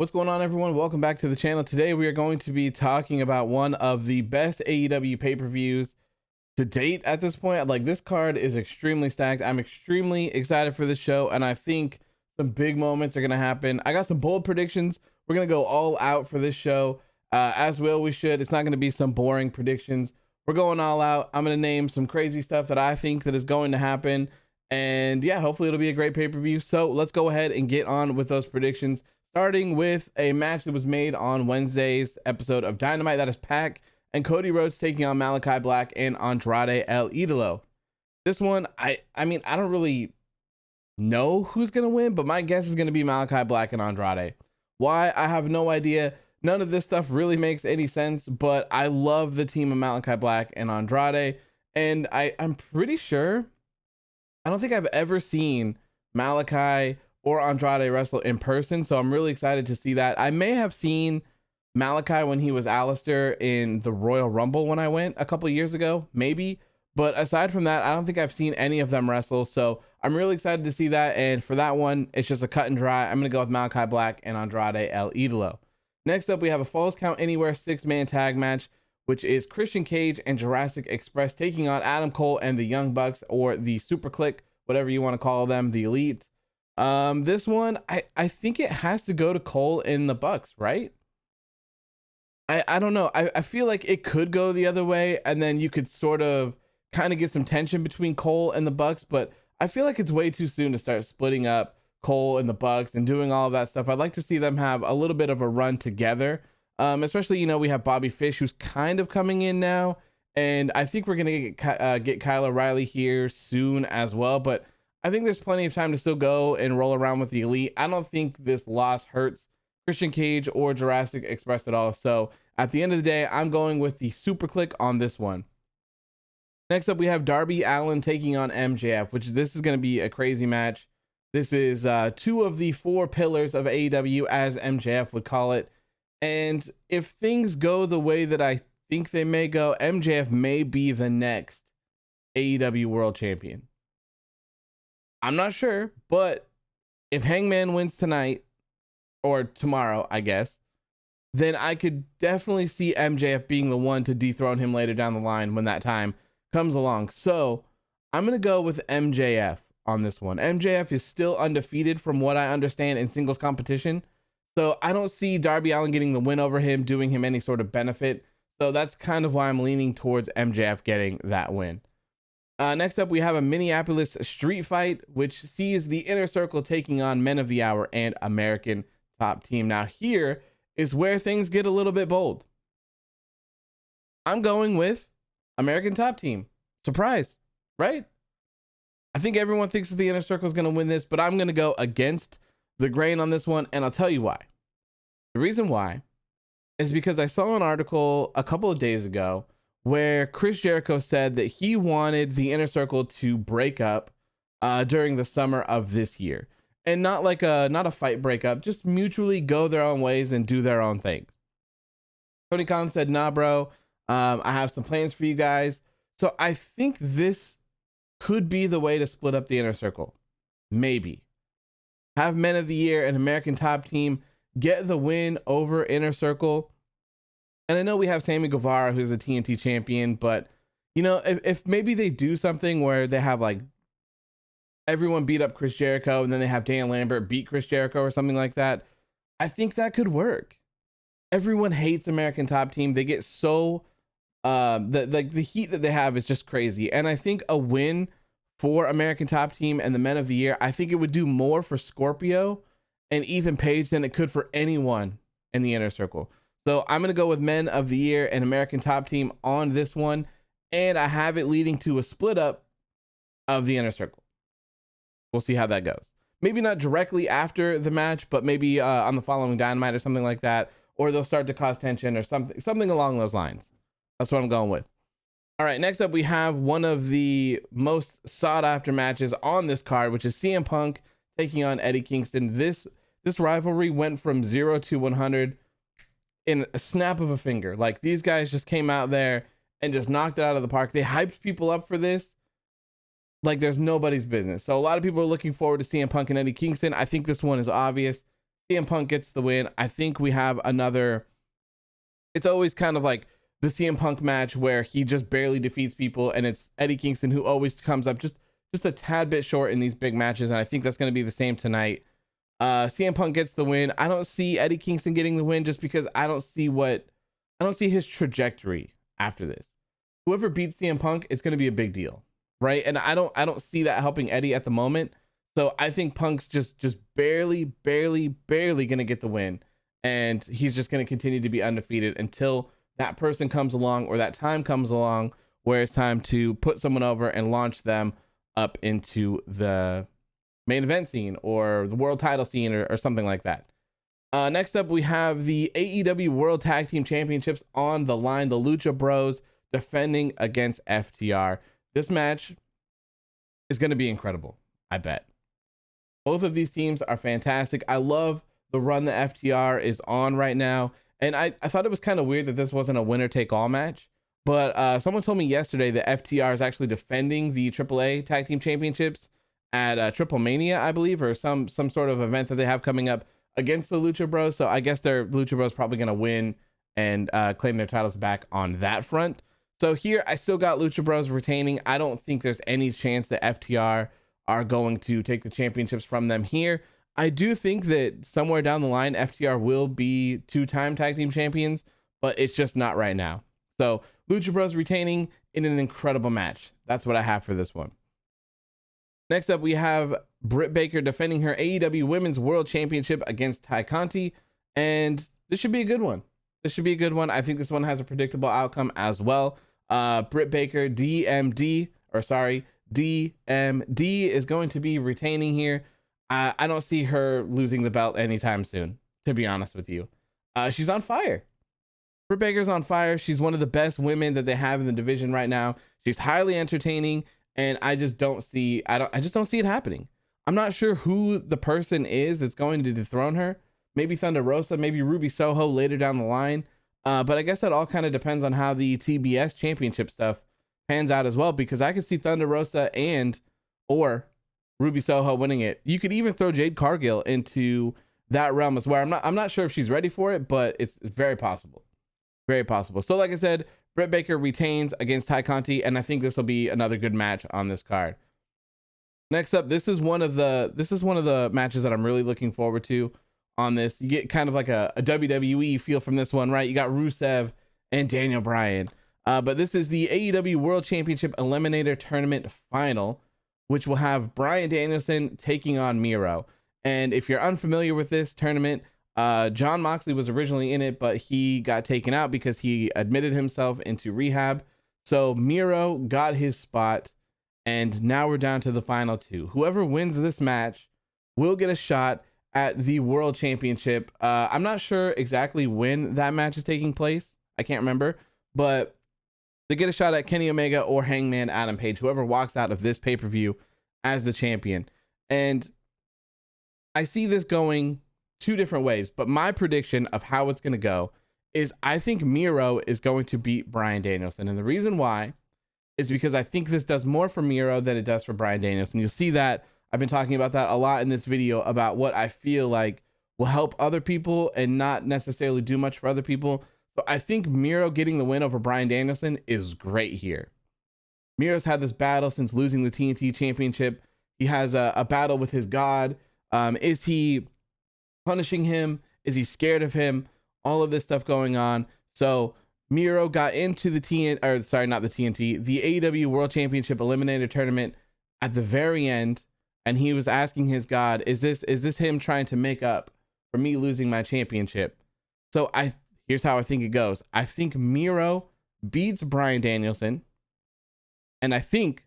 What's going on, everyone? Welcome back to the channel. Today we are going to be talking about one of the best AEW pay-per-views to date at this point. Like, this card is extremely stacked. I'm extremely excited for this show, and I think some big moments are going to happen. I got some bold predictions. We're going to go all out for this show, as well we should. It's not going to be some boring predictions. We're going all out. I'm going to name some crazy stuff that I think that is going to happen, and yeah, hopefully it'll be a great pay-per-view. So let's go ahead and get on with those predictions, starting with a match that was made on Wednesday's episode of Dynamite. That is Pac and Cody Rhodes taking on Malakai Black and Andrade El Idolo. This one, I mean, I don't really know who's going to win, but my guess is going to be Malakai Black and Andrade. Why? I have no idea. None of this stuff really makes any sense, but I love the team of Malakai Black and Andrade, and I'm pretty sure, I don't think I've ever seen Malakai or Andrade wrestle in person, so I'm really excited to see that. I may have seen Malakai when he was Alistair in the Royal Rumble when I went a couple years ago, maybe, but aside from that, I don't think I've seen any of them wrestle, so I'm really excited to see that. And for that one, it's just a cut and dry. I'm gonna go with Malakai Black and Andrade El Idolo. Next up, we have a Falls Count Anywhere 6-man tag match, which is Christian Cage and Jurassic Express taking on Adam Cole and the Young Bucks, or the SuperKliq, whatever you want to call them, the Elite. This one, I think it has to go to Cole and the Bucks, right? I don't know. I feel like it could go the other way, and then you could sort of kind of get some tension between Cole and the Bucks, but I feel like it's way too soon to start splitting up Cole and the Bucks and doing all of that stuff. I'd like to see them have a little bit of a run together. Especially, you know, we have Bobby Fish, who's kind of coming in now, and I think we're gonna get Kyle O'Reilly here soon as well, but I think there's plenty of time to still go and roll around with the Elite. I don't think this loss hurts Christian Cage or Jurassic Express at all. So at the end of the day, I'm going with the SuperKliq on this one. Next up, we have Darby Allin taking on MJF, which this is going to be a crazy match. This is two of the four pillars of AEW, as MJF would call it. And if things go the way that I think they may go, MJF may be the next AEW World Champion. I'm not sure, but if Hangman wins tonight, or tomorrow, I guess, then I could definitely see MJF being the one to dethrone him later down the line when that time comes along. So I'm going to go with MJF on this one. MJF is still undefeated from what I understand in singles competition. So I don't see Darby Allin getting the win over him, doing him any sort of benefit. So that's kind of why I'm leaning towards MJF getting that win. Next up, we have a Minneapolis street fight, which sees the Inner Circle taking on Men of the Hour and American Top Team. Now, here is where things get a little bit bold. I'm going with American Top Team. Surprise, right? I think everyone thinks that the Inner Circle is going to win this, but I'm going to go against the grain on this one, and I'll tell you why. The reason why is because I saw an article a couple of days ago where Chris Jericho said that he wanted the Inner Circle to break up during the summer of this year. And not like not a fight breakup, just mutually go their own ways and do their own things. Tony Khan said, nah, bro, I have some plans for you guys. So I think this could be the way to split up the Inner Circle. Maybe. Have Men of the Year and American Top Team get the win over Inner Circle. And I know we have Sammy Guevara, who's the TNT champion, but, you know, if maybe they do something where they have like everyone beat up Chris Jericho and then they have Dan Lambert beat Chris Jericho or something like that, I think that could work. Everyone hates American Top Team. They get so the heat that they have is just crazy. And I think a win for American Top Team and the Men of the Year, I think it would do more for Scorpio and Ethan Page than it could for anyone in the Inner Circle. So I'm going to go with Men of the Year and American Top Team on this one. And I have it leading to a split up of the Inner Circle. We'll see how that goes. Maybe not directly after the match, but maybe on the following Dynamite or something like that. Or they'll start to cause tension or something along those lines. That's what I'm going with. All right, next up we have one of the most sought after matches on this card, which is CM Punk taking on Eddie Kingston. This rivalry went from 0 to 100 in a snap of a finger. Like, these guys just came out there and just knocked it out of the park. They hyped people up for this like there's nobody's business. So a lot of people are looking forward to CM Punk and Eddie Kingston. I think this one is obvious. CM Punk gets the win. I think we have another. It's always kind of like the CM Punk match where he just barely defeats people, and it's Eddie Kingston who always comes up just a tad bit short in these big matches, and I think that's going to be the same tonight. CM Punk gets the win. I don't see Eddie Kingston getting the win just because I don't see his trajectory after this. Whoever beats CM Punk, it's going to be a big deal, right? And I don't see that helping Eddie at the moment. So I think Punk's just barely going to get the win, and he's just going to continue to be undefeated until that person comes along or that time comes along where it's time to put someone over and launch them up into the main event scene or the world title scene or something like that. Next up, we have the AEW World Tag Team Championships on the line. The Lucha Bros defending against FTR. This match is going to be incredible, I bet. Both of these teams are fantastic. I love the run that FTR is on right now. And I thought it was kind of weird that this wasn't a winner-take-all match. But someone told me yesterday that FTR is actually defending the AAA Tag Team Championships at Triple Mania, I believe, or some sort of event that they have coming up against the Lucha Bros. So I guess the Lucha Bros probably going to win and claim their titles back on that front. So here, I still got Lucha Bros retaining. I don't think there's any chance that FTR are going to take the championships from them here. I do think that somewhere down the line, FTR will be 2-time tag team champions, but it's just not right now. So Lucha Bros retaining in an incredible match. That's what I have for this one. Next up, we have Britt Baker defending her AEW Women's World Championship against Tyconti, and this should be a good one. I think this one has a predictable outcome as well. Britt Baker, DMD is going to be retaining here. I don't see her losing the belt anytime soon, to be honest with you. She's on fire. Britt Baker's on fire. She's one of the best women that they have in the division right now. She's highly entertaining, and I just don't see it happening. I'm not sure who the person is that's going to dethrone her. Maybe Thunder Rosa, maybe Ruby Soho later down the line. But I guess that all kind of depends on how the TBS championship stuff pans out as well, because I could see Thunder Rosa or Ruby Soho winning it. You could even throw Jade Cargill into that realm as well. I'm not sure if she's ready for it, but it's very possible. Very possible. So like I said, Britt Baker retains against Tyconti, and I think this will be another good match on this card. Next up, this is one of the matches that I'm really looking forward to on this. You get kind of like a WWE feel from this one, right? You got Rusev and Daniel Bryan. But this is the AEW World Championship Eliminator Tournament Final, which will have Bryan Danielson taking on Miro. And if you're unfamiliar with this tournament, John Moxley was originally in it, but he got taken out because he admitted himself into rehab. So Miro got his spot, and now we're down to the final two. Whoever wins this match will get a shot at the World Championship. I'm not sure exactly when that match is taking place. I can't remember, but they get a shot at Kenny Omega or Hangman Adam Page, whoever walks out of this pay-per-view as the champion. And I see this going two different ways, but my prediction of how it's going to go is I think Miro is going to beat Bryan Danielson. And the reason why is because I think this does more for Miro than it does for Bryan Danielson. You'll see that I've been talking about that a lot in this video about what I feel like will help other people and not necessarily do much for other people. So I think Miro getting the win over Bryan Danielson is great here. Miro's had this battle since losing the TNT championship. He has a battle with his god. Is he punishing him? Is he scared of him? All of this stuff going on. So Miro got into the the AEW World Championship Eliminator Tournament at the very end, and he was asking his god, is this him trying to make up for me losing my championship? So here's how I think it goes. I think Miro beats Bryan Danielson, and I think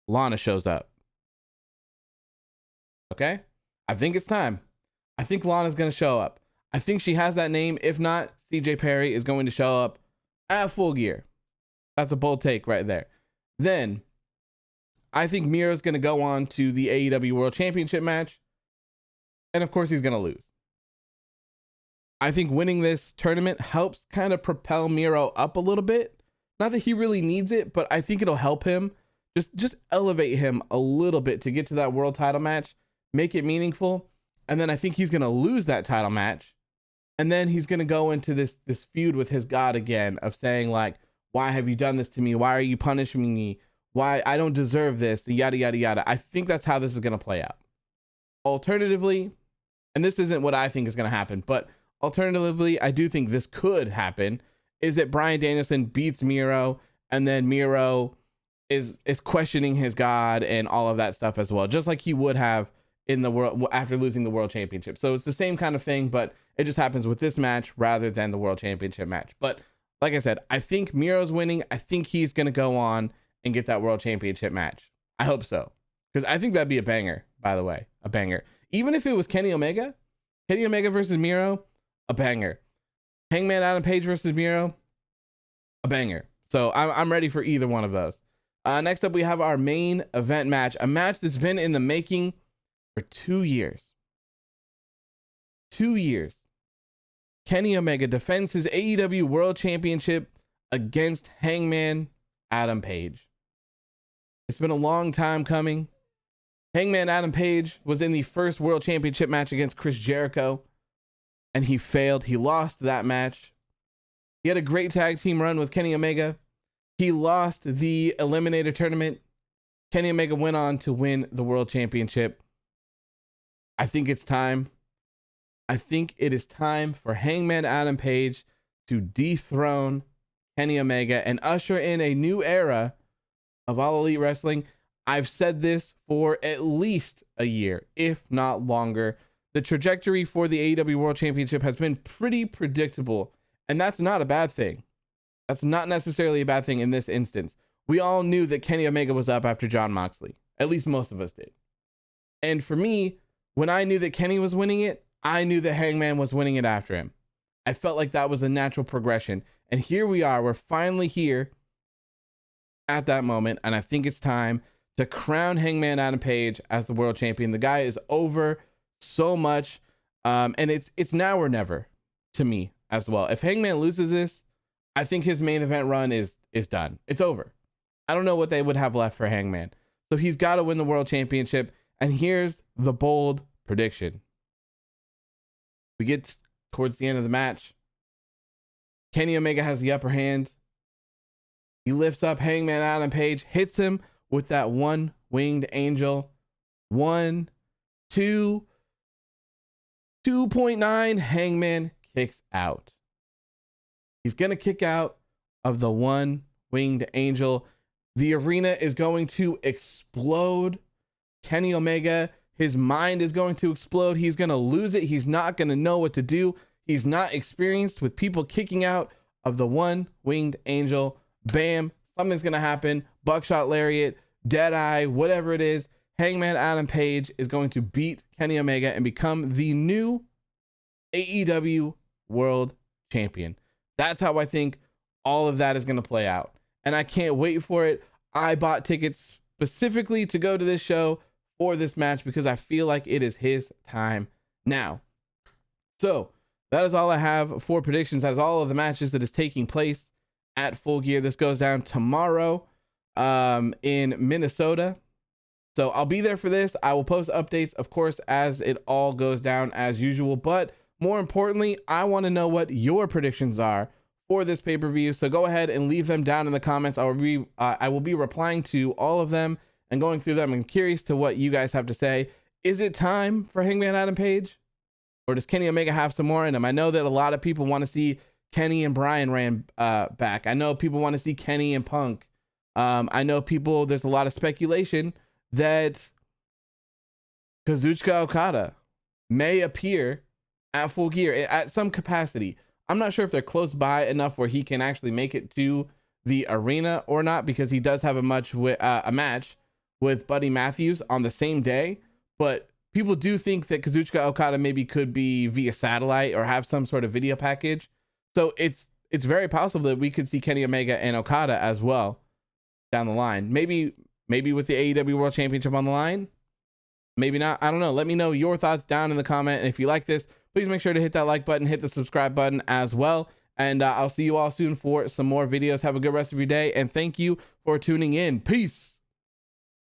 Lana shows up. Okay? I think it's time. I think Lana's going to show up. I think she has that name. If not, CJ Perry is going to show up at Full Gear. That's a bold take right there. Then I think Miro's going to go on to the AEW World Championship match. And of course, he's going to lose. I think winning this tournament helps kind of propel Miro up a little bit. Not that he really needs it, but I think it'll help him just elevate him a little bit to get to that world title match, make it meaningful. And then I think he's going to lose that title match. And then he's going to go into this feud with his God again of saying like, why have you done this to me? Why are you punishing me? Why I don't deserve this? Yada, yada, yada. I think that's how this is going to play out. Alternatively, and this isn't what I think is going to happen, but alternatively, I do think this could happen, is that Bryan Danielson beats Miro, and then Miro is questioning his God and all of that stuff as well, just like he would have in the world after losing the world championship. So it's the same kind of thing, but it just happens with this match rather than the world championship match. But like I said, I think Miro's winning. I think he's going to go on and get that world championship match. I hope so, because I think that'd be a banger, by the way, a banger. Even if it was Kenny Omega versus Miro, a banger. Hangman Adam Page versus Miro, a banger. So I'm ready for either one of those. Next up, we have our main event match, a match that's been in the making for 2 years. 2 years. Kenny Omega defends his AEW World Championship against Hangman Adam Page. It's been a long time coming. Hangman Adam Page was in the first World Championship match against Chris Jericho, and he failed. He lost that match. He had a great tag team run with Kenny Omega. He lost the Eliminator tournament. Kenny Omega went on to win the World Championship. I think it's time. I think it is time for Hangman Adam Page to dethrone Kenny Omega and usher in a new era of All Elite Wrestling. I've said this for at least a year, if not longer. The trajectory for the AEW World Championship has been pretty predictable, and that's not a bad thing. That's not necessarily a bad thing in this instance. We all knew that Kenny Omega was up after Jon Moxley. At least most of us did. And for me, when I knew that Kenny was winning it, I knew that Hangman was winning it after him. I felt like that was the natural progression. And here we are. We're finally here at that moment. And I think it's time to crown Hangman Adam Page as the world champion. The guy is over so much. And it's now or never to me as well. If Hangman loses this, I think his main event run is done. It's over. I don't know what they would have left for Hangman. So he's got to win the world championship. And here's the bold prediction. We get towards the end of the match. Kenny Omega has the upper hand. He lifts up Hangman Adam Page, hits him with that one winged angel. 1, 2, 2.9. Hangman kicks out. He's going to kick out of the one winged angel. The arena is going to explode. Kenny Omega, his mind is going to explode. He's going to lose it. He's not going to know what to do. He's not experienced with people kicking out of the one winged angel. Bam, something's going to happen. Buckshot lariat, Deadeye, whatever it is. Hangman Adam Page is going to beat Kenny Omega and become the new AEW World Champion. That's how I think all of that is going to play out. And I can't wait for it. I bought tickets specifically to go to this show for this match because I feel like it is his time now. So that is all I have for predictions. That is all of the matches that is taking place at Full Gear. This goes down tomorrow in Minnesota. So I'll be there for this. I will post updates, of course, as it all goes down as usual. But more importantly, I want to know what your predictions are for this pay-per-view. So go ahead and leave them down in the comments. I will be replying to all of them and going through them. I'm curious to what you guys have to say. Is it time for Hangman Adam Page? Or does Kenny Omega have some more in him? I know that a lot of people want to see Kenny and Bryan ran back. I know people want to see Kenny and Punk. I know there's a lot of speculation that Kazuchika Okada may appear at Full Gear at some capacity. I'm not sure if they're close by enough where he can actually make it to the arena or not, because he does have a match with Buddy Matthews on the same day. But people do think that Kazuchika Okada maybe could be via satellite or have some sort of video package. So it's very possible that we could see Kenny Omega and Okada as well down the line. Maybe with the AEW World Championship on the line. Maybe not. I don't know. Let me know your thoughts down in the comment. And if you like this, please make sure to hit that like button, hit the subscribe button as well. And I'll see you all soon for some more videos. Have a good rest of your day. And thank you for tuning in. Peace.